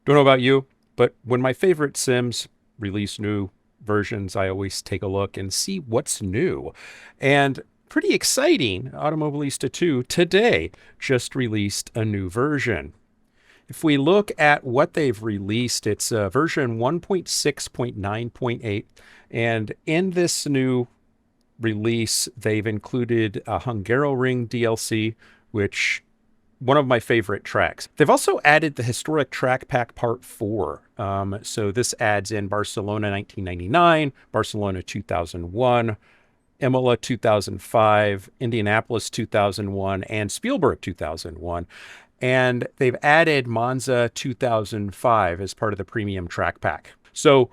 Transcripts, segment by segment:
Don't know about you, but when my favorite Sims release new versions, I always take a look and see what's new. And pretty exciting, Automobilista 2 today just released a new version. If we look at what they've released, it's version 1.6.9.8. And in this new release, they've included a Hungaroring DLC, which one of my favorite tracks. They've also added the historic track pack part 4. So this adds in Barcelona 1999, Barcelona 2001, Imola 2005, Indianapolis 2001, and Spielberg 2001. And they've added Monza 2005 as part of the premium track pack. So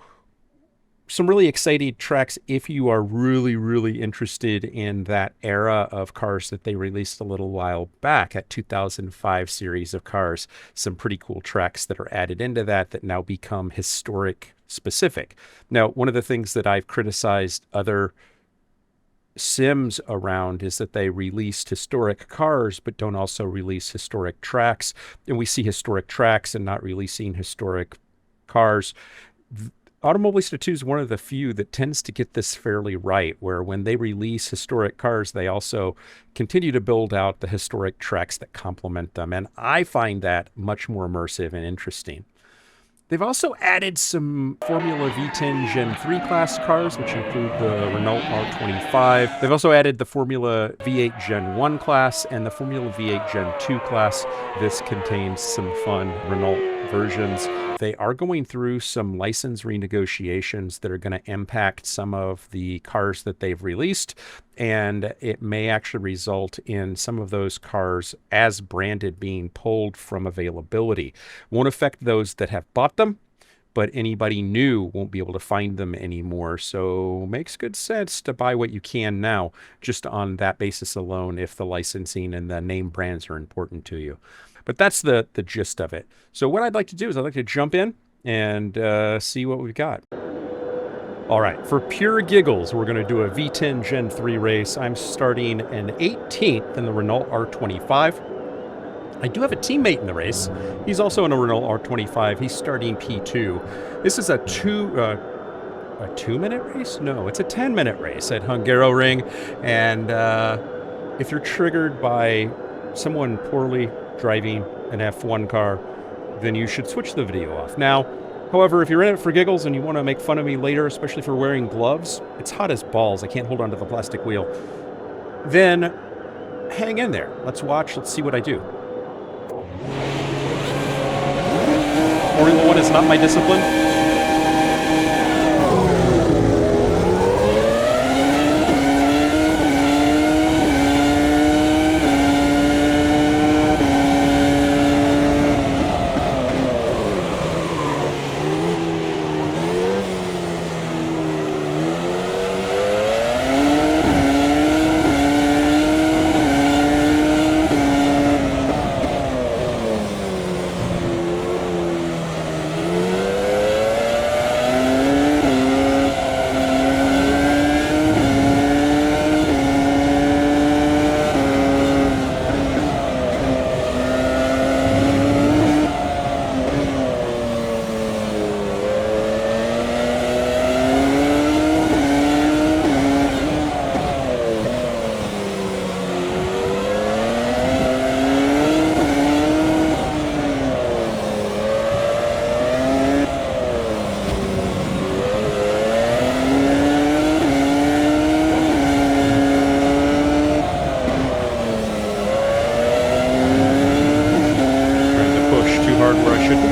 some really exciting tracks if you are really, really interested in that era of cars that they released a little while back, at 2005 series of cars. Some pretty cool tracks that are added into that now become historic specific. Now, one of the things that I've criticized other Sims around is that they released historic cars but don't also release historic tracks, and we see historic tracks and not releasing historic cars. Automobilista 2 is one of the few that tends to get this fairly right, where when they release historic cars, they also continue to build out the historic tracks that complement them. And I find that much more immersive and interesting. They've also added some Formula V10 Gen 3 class cars, which include the Renault R25. They've also added the Formula V8 Gen 1 class and the Formula V8 Gen 2 class. This contains some fun Renault versions. They are going through some license renegotiations that are going to impact some of the cars that they've released, and it may actually result in some of those cars as branded being pulled from availability. Won't affect those that have bought them, but anybody new won't be able to find them anymore. So makes good sense to buy what you can now, just on that basis alone, if the licensing and the name brands are important to you. But that's the gist of it. So what I'd like to do is I'd like to jump in and see what we've got. All right, for pure giggles, we're going to do a V10 Gen 3 race. I'm starting an 18th in the Renault R25. I do have a teammate in the race. He's also in a Renault R25. He's starting P2. This is a 2-minute race? No, it's a 10-minute race at Hungaroring. And if you're triggered by someone poorly driving an F1 car, then you should switch the video off. Now, however, if you're in it for giggles and you want to make fun of me later, especially for wearing gloves, it's hot as balls. I can't hold onto the plastic wheel. Then hang in there. Let's watch. Let's see what I do. Formula One is not my discipline. Where I should be.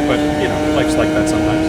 But, you know, life's like that sometimes.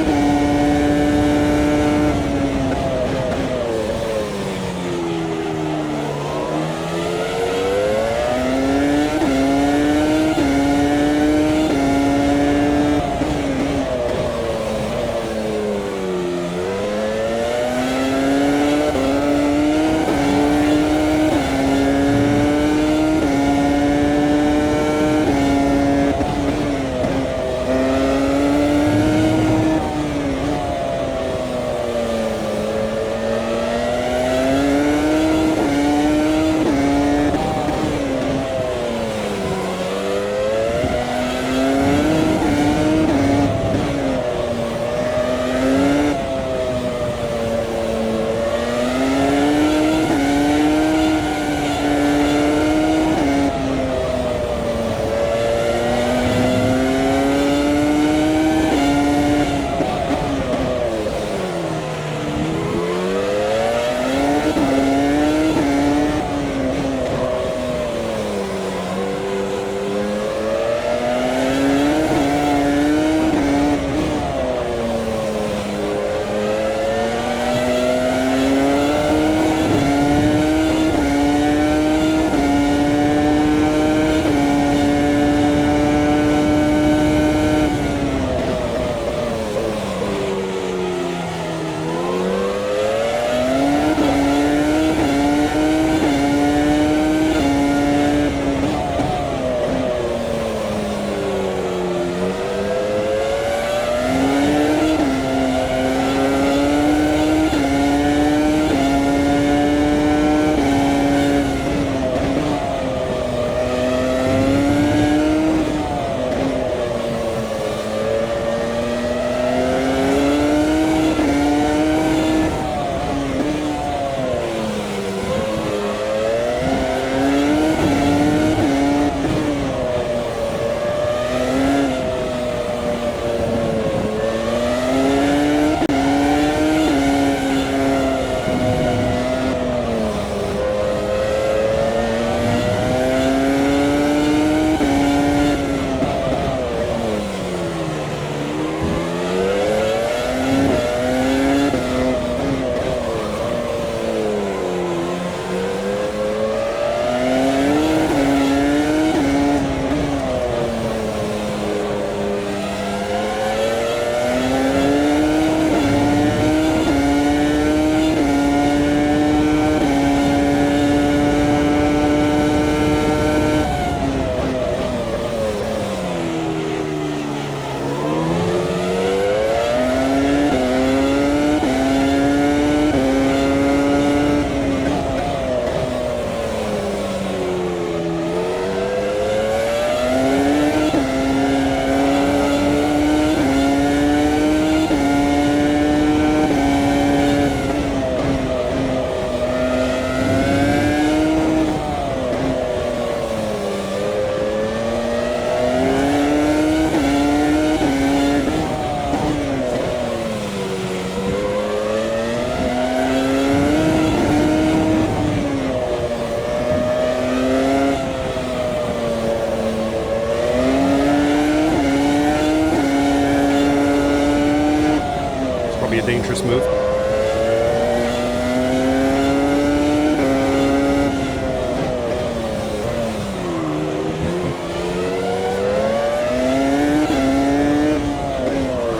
Probably a dangerous move.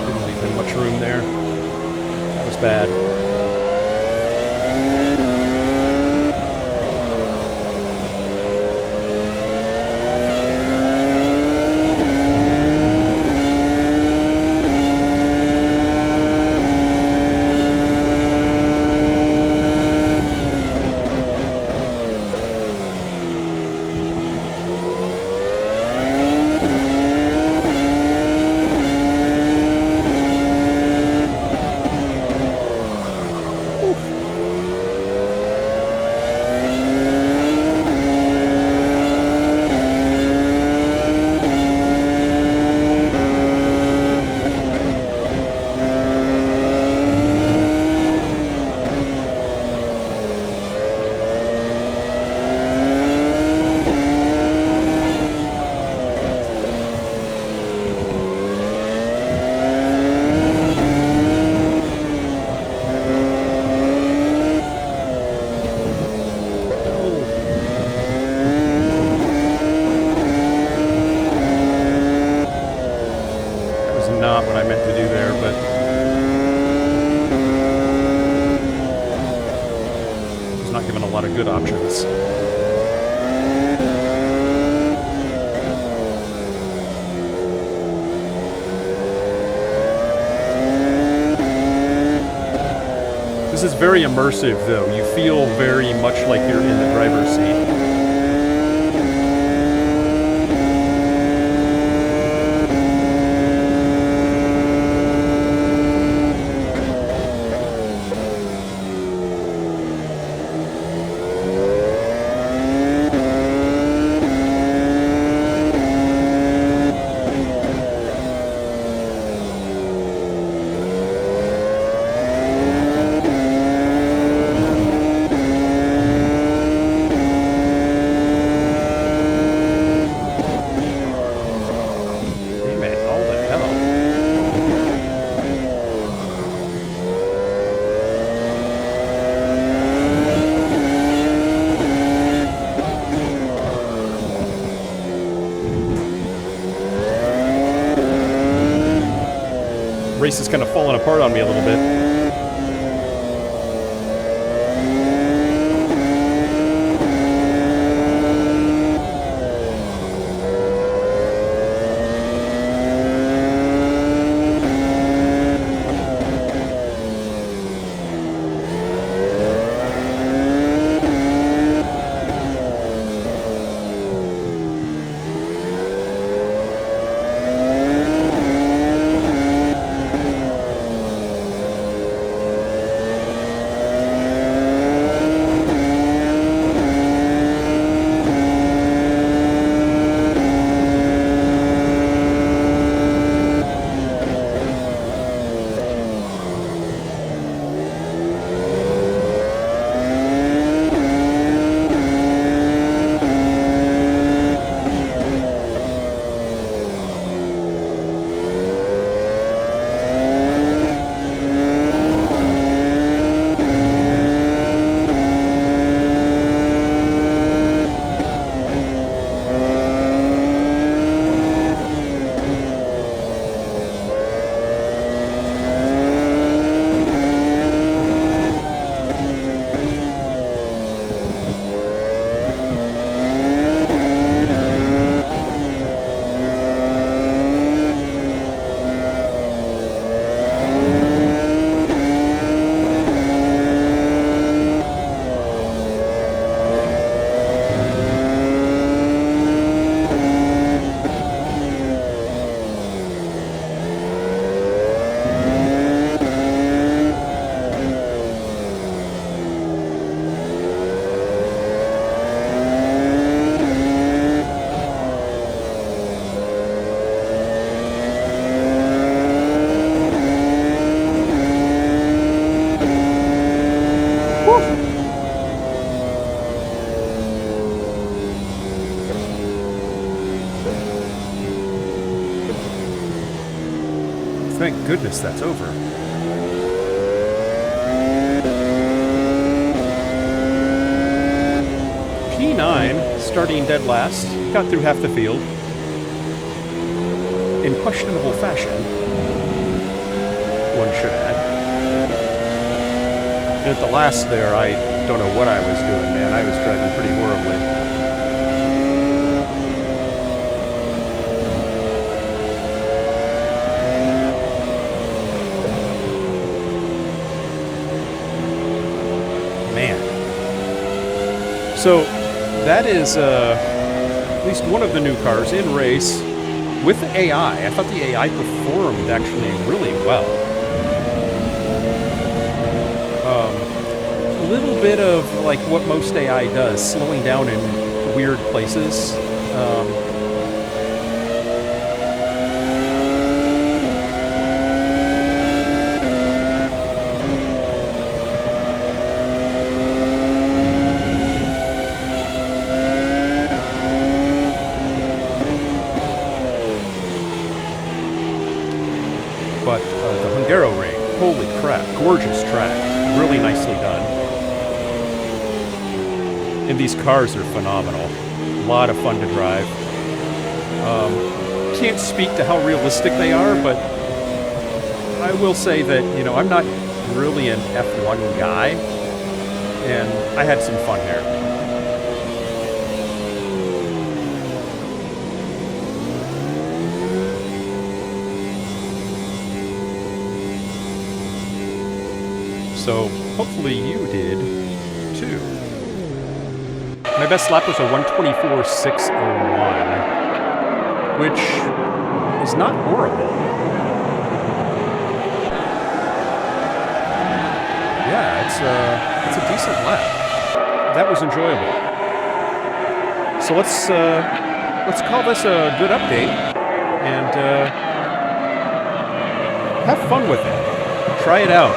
Didn't leave him much room there. That was bad. not what I meant to do there, but it's not given a lot of good options. This is very immersive, though. You feel very much like you're in the driver's seat. Race is kind of falling apart on me a little bit. Thank goodness that's over. P9, starting dead last, got through half the field. In questionable fashion, one should add. And at the last there, I don't know what I was doing, man. I was driving pretty horribly. So that is at least one of the new cars in race with AI. I thought the AI performed actually really well. A little bit of like what most AI does, slowing down in weird places. But the Hungaroring, holy crap, gorgeous track, really nicely done. And these cars are phenomenal, a lot of fun to drive. Can't speak to how realistic they are, but I will say that, you know, I'm not really an F1 guy, and I had some fun here. So hopefully you did too. My best lap was a 1:24.6.9, which is not horrible. Yeah, it's a decent lap. That was enjoyable. So let's call this a good update and have fun with it. Try it out.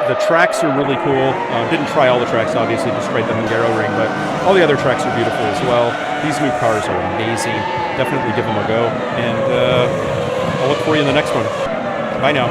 The tracks are really cool. Didn't try all the tracks, obviously, just tried the Hungaroring, but all the other tracks are beautiful as well. These new cars are amazing. Definitely give them a go. And I'll look for you in the next one. Bye now.